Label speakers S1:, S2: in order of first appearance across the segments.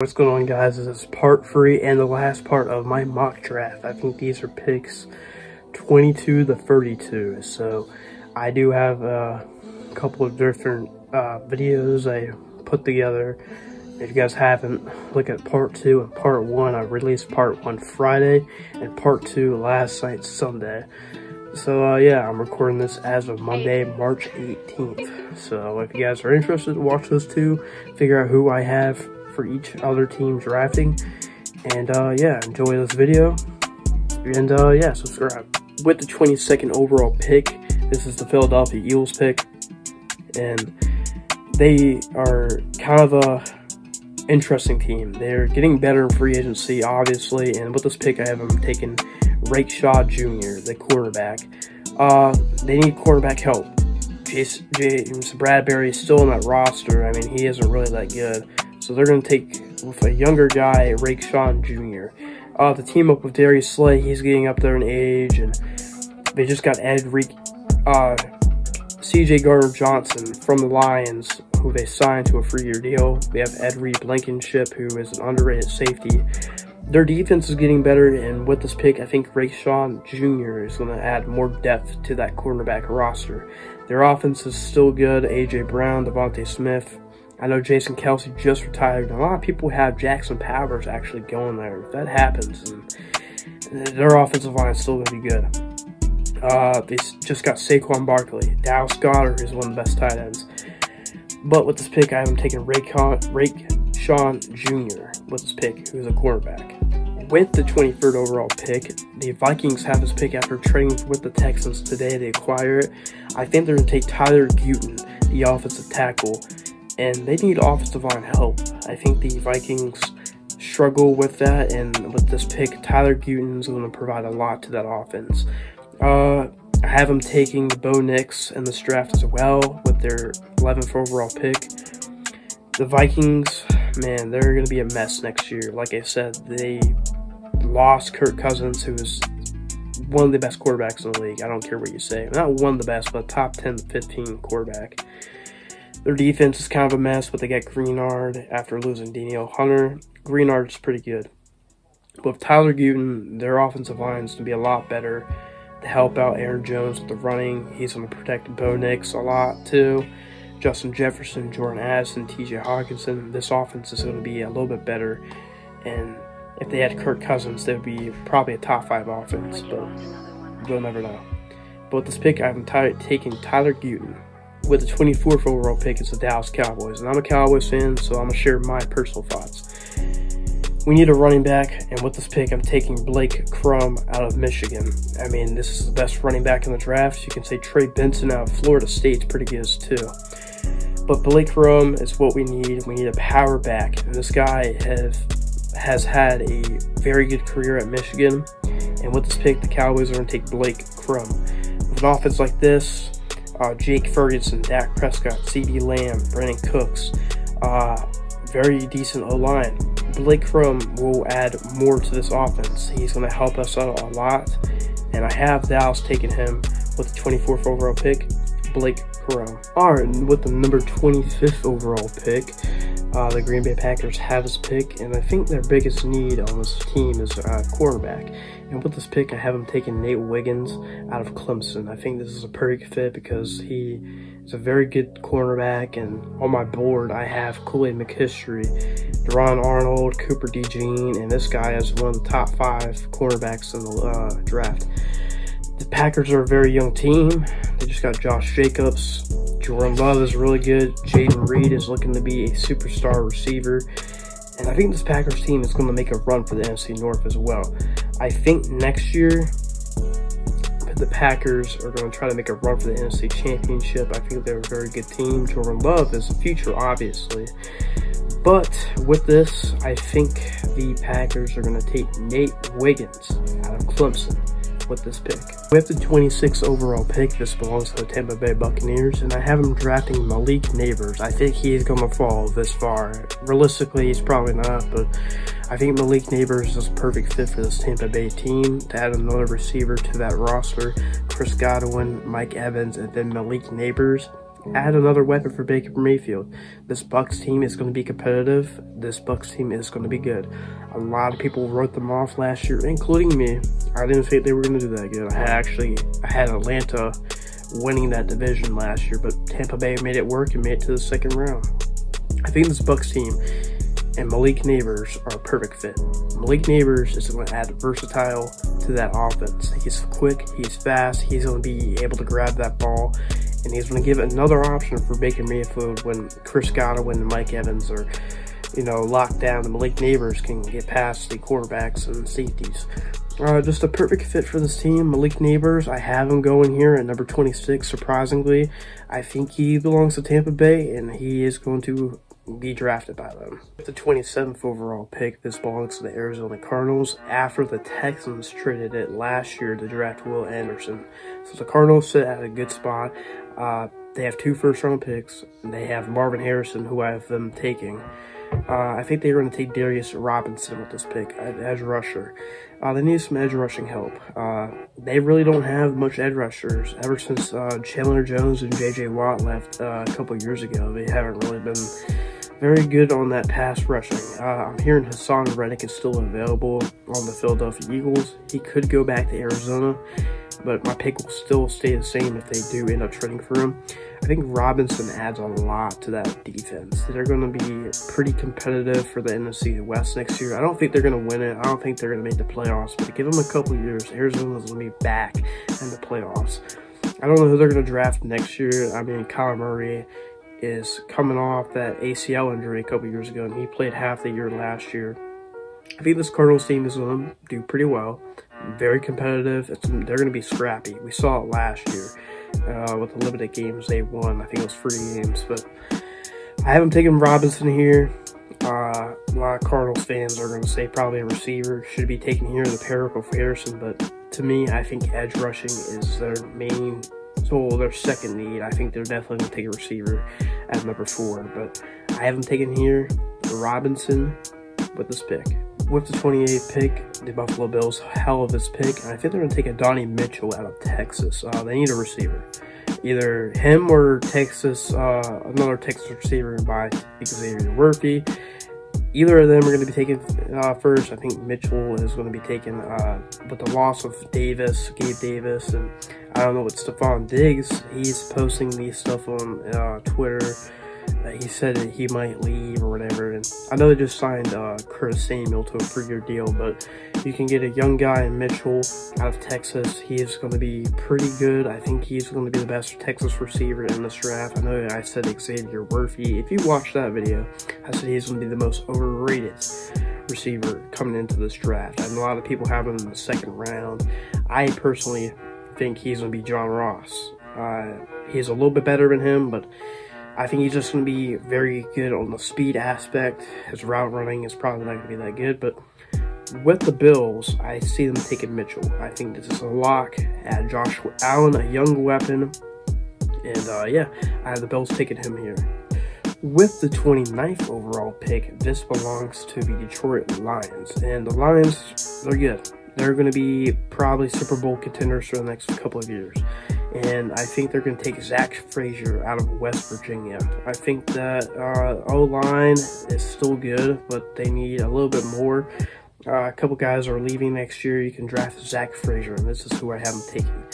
S1: What's going on, guys? This is part 3 and the last part of my mock draft. I think these are picks 22 to 32. So I do have a couple of different videos I put together. If you guys haven't, look at part 2 and part 1. I released part 1 Friday and part 2 last night, Sunday. So yeah, I'm recording this as of Monday, March 18th. So if you guys are interested to watch those two, figure out who I have for each other team drafting, and yeah, enjoy this video, and yeah, subscribe. With the 22nd overall pick, this is the Philadelphia Eagles pick, and they are kind of a interesting team. They're getting better in free agency, obviously, and with this pick, I have them taking Rakestraw Jr., the quarterback. They need quarterback help. James Bradbury is still on that roster. I mean, he isn't really that good. So they're going to take, with a younger guy, Rakestraw Jr. To team up with Darius Slay. He's getting up there in age, and they just got C.J. Gardner-Johnson from the Lions, who they signed to a 3-year deal. They have Ed Reed-Blankenship, who is an underrated safety. Their defense is getting better, and with this pick, I think Rakestraw Jr. is going to add more depth to that cornerback roster. Their offense is still good. A.J. Brown, Devontae Smith. I know Jason Kelce just retired. A lot of people have Jackson Powers actually going there. If that happens, and their offensive line is still going to be good. They just got Saquon Barkley. Dallas Goedert is one of the best tight ends. But with this pick, I have him taking Rakestraw Jr. with this pick, who's a quarterback. With the 23rd overall pick, the Vikings have this pick after trading with the Texans today. They acquire it. I think they're going to take Tyler Guton, the offensive tackle, and they need offensive line help. I think the Vikings struggle with that, and with this pick, Tyler Guton is going to provide a lot to that offense. I have them taking Bo Nix in this draft as well with their 11th overall pick. The Vikings, man, they're going to be a mess next year. Like I said, they lost Kirk Cousins, who is one of the best quarterbacks in the league. I don't care what you say. Not one of the best, but top 10 to 15 quarterback. Their defense is kind of a mess, but they got Greenard after losing Danielle Hunter. Greenard's pretty good. But with Tyler Guton, their offensive line is going to be a lot better to help out Aaron Jones with the running. He's going to protect Bo Nix a lot too. Justin Jefferson, Jordan Addison, T.J. Hawkinson. This offense is going to be a little bit better. And if they had Kirk Cousins, they would be probably a top 5 offense, but we'll never know. But with this pick, I'm taking Tyler Guton. With the 24th overall pick, it's the Dallas Cowboys. And I'm a Cowboys fan, so I'm going to share my personal thoughts. We need a running back, and with this pick, I'm taking Blake Crum out of Michigan. I mean, this is the best running back in the draft. You can say Trey Benson out of Florida State's pretty good too. But Blake Crum is what we need. We need a power back. And this guy has had a very good career at Michigan. And with this pick, the Cowboys are going to take Blake Crum. With an offense like this, Jake Ferguson, Dak Prescott, CeeDee Lamb, Brandon Cooks, very decent O-line. Blake Crum will add more to this offense. He's going to help us out a lot, and I have Dallas taking him with the 24th overall pick, Blake Crum. Alright, and with the number 25th overall pick, the Green Bay Packers have this pick, and I think their biggest need on this team is quarterback. And with this pick, I have him taking Nate Wiggins out of Clemson. I think this is a perfect fit because he is a very good cornerback, and on my board, I have Kool-Aid McKinstry, Deron Arnold, Cooper DeJean, and this guy is one of the top 5 cornerbacks in the draft. The Packers are a very young team. They just got Josh Jacobs. Jordan Love is really good. Jaden Reed is looking to be a superstar receiver. And I think this Packers team is going to make a run for the NFC North as well. I think next year, the Packers are going to try to make a run for the NFC Championship. I think they're a very good team. Jordan Love is the future, obviously. But with this, I think the Packers are going to take Nate Wiggins out of Clemson with this pick. With the 26th overall pick, this belongs to the Tampa Bay Buccaneers, and I have him drafting Malik Neighbors. I think he's going to fall this far. Realistically, he's probably not, but I think Malik Neighbors is a perfect fit for this Tampa Bay team to add another receiver to that roster. Chris Godwin, Mike Evans, and then Malik Neighbors. add another weapon for Baker Mayfield. This Bucs team is going to be competitive. This Bucs team is going to be good. A lot of people wrote them off last year, including me. I didn't think they were going to do that good. I had Atlanta winning that division last year, but Tampa Bay made it work and made it to the second round. I think this Bucs team and Malik Nabers are a perfect fit. Malik Nabers is going to add versatile to that offense. He's quick, he's fast, he's going to be able to grab that ball, and he's going to give another option for Baker Mayfield when Chris Godwin and Mike Evans are, locked down. The Malik Nabers can get past the quarterbacks and safeties. Just a perfect fit for this team. Malik Nabers, I have him going here at number 26, surprisingly. I think he belongs to Tampa Bay, and he is going to be drafted by them. With the 27th overall pick, this belongs to the Arizona Cardinals after the Texans traded it last year to draft Will Anderson. So the Cardinals sit at a good spot. They have 2 first-round picks. They have Marvin Harrison, who I have them taking. I think they're going to take Darius Robinson with this pick, edge rusher. They need some edge rushing help. They really don't have much edge rushers. Ever since Chandler Jones and J.J. Watt left a couple years ago, they haven't really been very good on that pass rushing. I'm hearing Hassan Reddick is still available on the Philadelphia Eagles. He could go back to Arizona, but my pick will still stay the same if they do end up trading for him. I think Robinson adds a lot to that defense. They're going to be pretty competitive for the NFC West next year. I don't think they're going to win it. I don't think they're going to make the playoffs, but give them a couple years, Arizona's going to be back in the playoffs. I don't know who they're going to draft next year. I mean, Kyler Murray is coming off that ACL injury a couple years ago, and he played half the year last year. I think this Cardinals team is going to do pretty well. Very competitive. They're going to be scrappy. We saw it last year with the limited games they won. I think it was 3 games, but I haven't taken Robinson here. A lot of Cardinals fans are going to say probably a receiver should be taken here, the pair of Harrison, but to me, I think edge rushing is their main, their second need. I think they're definitely going to take a receiver at number 4, but I haven't taken here Robinson with this pick. With the 28th pick, the Buffalo Bills, hell of this pick, and I think they're going to take a Donnie Mitchell out of Texas. They need a receiver. Either him or Texas, another Texas receiver by Xavier Worthy. Either of them are going to be taken first. I think Mitchell is going to be taken with the loss of Gabe Davis, and I don't know what Stephon Diggs. He's posting these stuff on Twitter. He said that he might leave or whatever, and I know they just signed Curtis Samuel to a 3-year deal, but you can get a young guy in Mitchell out of Texas. He is going to be pretty good. I think he's going to be the best Texas receiver in this draft. I know I said Xavier Worthy. If you watch that video, I said he's going to be the most overrated receiver coming into this draft. And a lot of people have him in the 2nd round. I personally think he's going to be John Ross. He's a little bit better than him, but I think he's just going to be very good on the speed aspect. His route running is probably not going to be that good, but with the Bills, I see them taking Mitchell. I think this is a lock. Add Joshua Allen, a young weapon, and yeah, I have the Bills taking him here. With the 29th overall pick, this belongs to the Detroit Lions, and the Lions, they're good. They're going to be probably Super Bowl contenders for the next couple of years. And I think they're going to take Zach Frazier out of West Virginia. I think that O-line is still good, but they need a little bit more. A couple guys are leaving next year. You can draft Zach Frazier, and this is who I have them taking.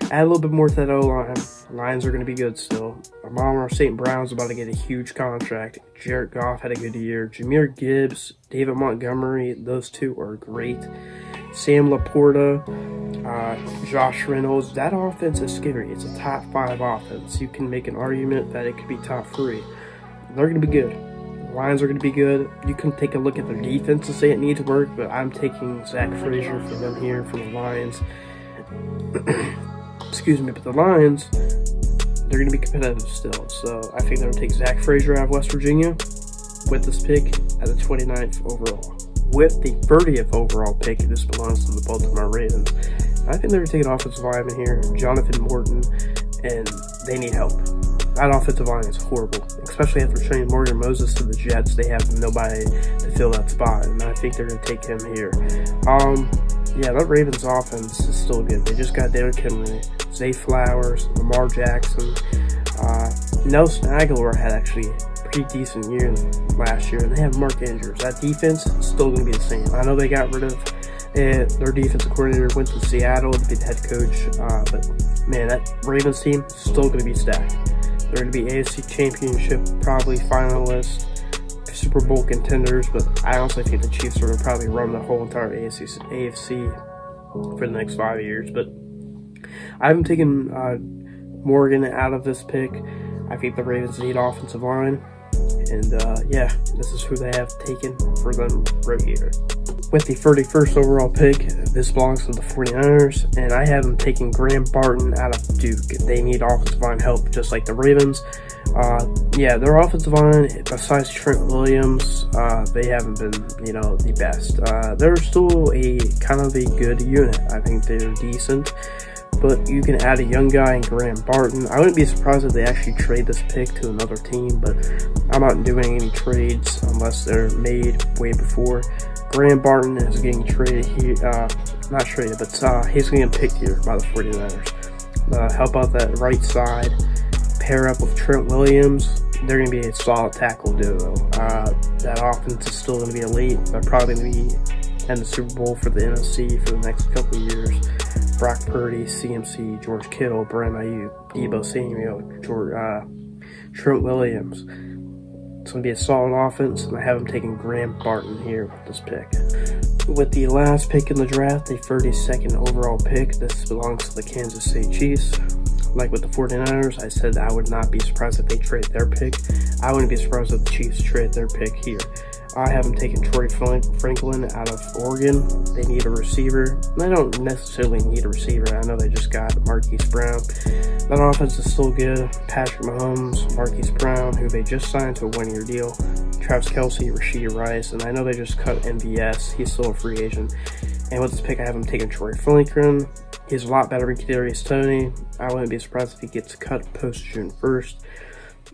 S1: Add a little bit more to that O-line. Lions are going to be good still. Amon-Ra St. Brown's about to get a huge contract. Jared Goff had a good year. Jahmyr Gibbs, David Montgomery, those two are great. Sam Laporta, Josh Reynolds. That offense is scary. It's a top 5 offense. You can make an argument that it could be top 3. They're going to be good. The Lions are going to be good. You can take a look at their defense and say it needs work, but I'm taking Zach Frazier for them here for the Lions. Excuse me, but the Lions, they're going to be competitive still. So I think they're going to take Zach Frazier out of West Virginia with this pick at the 29th overall. With the 30th overall pick, this belongs to the Baltimore Ravens. I think they're going to take an offensive lineman here, Jonathan Morton, and they need help. That offensive line is horrible, especially after trading Morgan Moses to the Jets. They have nobody to fill that spot, and I think they're going to take him here. Yeah, that Ravens offense is still good. They just got Derrick Henry, Zay Flowers, Lamar Jackson. Nelson Aguilar had actually a pretty decent year last year, and they have Mark Andrews. That defense is still going to be the same. I know they got rid of their defensive coordinator, went to Seattle to be the head coach, but man, that Ravens team is still going to be stacked. They're going to be AFC Championship probably finalists, Super Bowl contenders, but I honestly think the Chiefs are going to probably run the whole entire AFC for the next 5 years. But I haven't taken Morgan out of this pick. I think the Ravens need offensive line, and yeah, this is who they have taken for them right here. With the 31st overall pick, this belongs to the 49ers, and I have them taking Graham Barton out of Duke. They need offensive line help just like the Ravens. Yeah, their offensive line, besides Trent Williams, they haven't been, the best. They're still a kind of a good unit. I think they're decent, but you can add a young guy in Graham Barton. I wouldn't be surprised if they actually trade this pick to another team, but I'm not doing any trades unless they're made way before. Graham Barton is getting traded here, not traded, but he's going to get picked here by the 49ers. Help out that right side, pair up with Trent Williams. They're going to be a solid tackle duo. That offense is still going to be elite. They're probably going to be in the Super Bowl for the NFC for the next couple of years. Brock Purdy, CMC, George Kittle, Brandon Ayuk, Deebo Samuel, Trent Williams. It's going to be a solid offense, and I have them taking Graham Barton here with this pick. With the last pick in the draft, the 32nd overall pick, this belongs to the Kansas City Chiefs. Like with the 49ers, I said I would not be surprised if they trade their pick. I wouldn't be surprised if the Chiefs trade their pick here. I have them taking Troy Franklin out of Oregon. They need a receiver. They don't necessarily need a receiver. I know they just got Marquise Brown. That offense is still good. Patrick Mahomes, Marquise Brown, who they just signed to a one-year deal. Travis Kelce, Rashee Rice, and I know they just cut MVS. He's still a free agent. And with this pick, I have him taking Troy Franklin. He's a lot better than Kadarius Toney. I wouldn't be surprised if he gets cut post June 1st.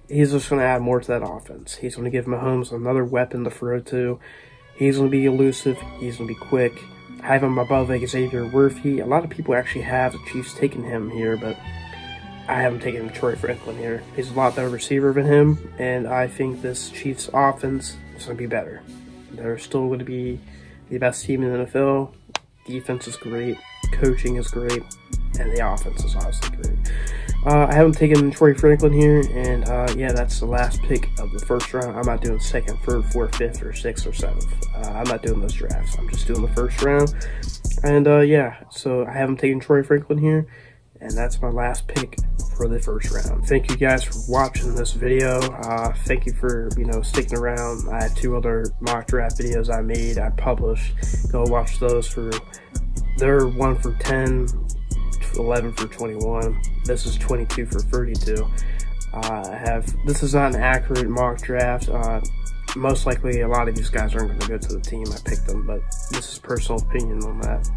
S1: He's just going to add more to that offense. He's going to give Mahomes another weapon to throw to. He's going to be elusive. He's going to be quick. I have him above Xavier Worthy. A lot of people actually have the Chiefs taking him here, but I haven't taken Troy Franklin here. He's a lot better receiver than him, and I think this Chiefs offense is going to be better. They're still going to be the best team in the NFL. Defense is great. Coaching is great. And the offense is obviously great. I haven't taken Troy Franklin here, and yeah, that's the last pick of the first round. I'm not doing second, third, fourth, fifth, or sixth, or seventh. I'm not doing those drafts. I'm just doing the first round. And yeah, so I haven't taken Troy Franklin here, and that's my last pick for the first round. Thank you guys for watching this video. Thank you for, sticking around. I had 2 other mock draft videos I made, I published. Go watch those for, they're 1 for 10, 11 for 21. This is 22 for 32. This is not an accurate mock draft. Most likely a lot of these guys aren't going to go to the team I picked them, but this is personal opinion on that.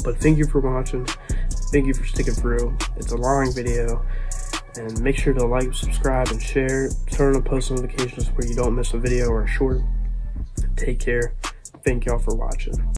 S1: But thank you for watching. Thank you for sticking through. It's a long video, and make sure to like, subscribe, and share. Turn on post notifications where you don't miss a video or a short. Take care. Thank y'all for watching.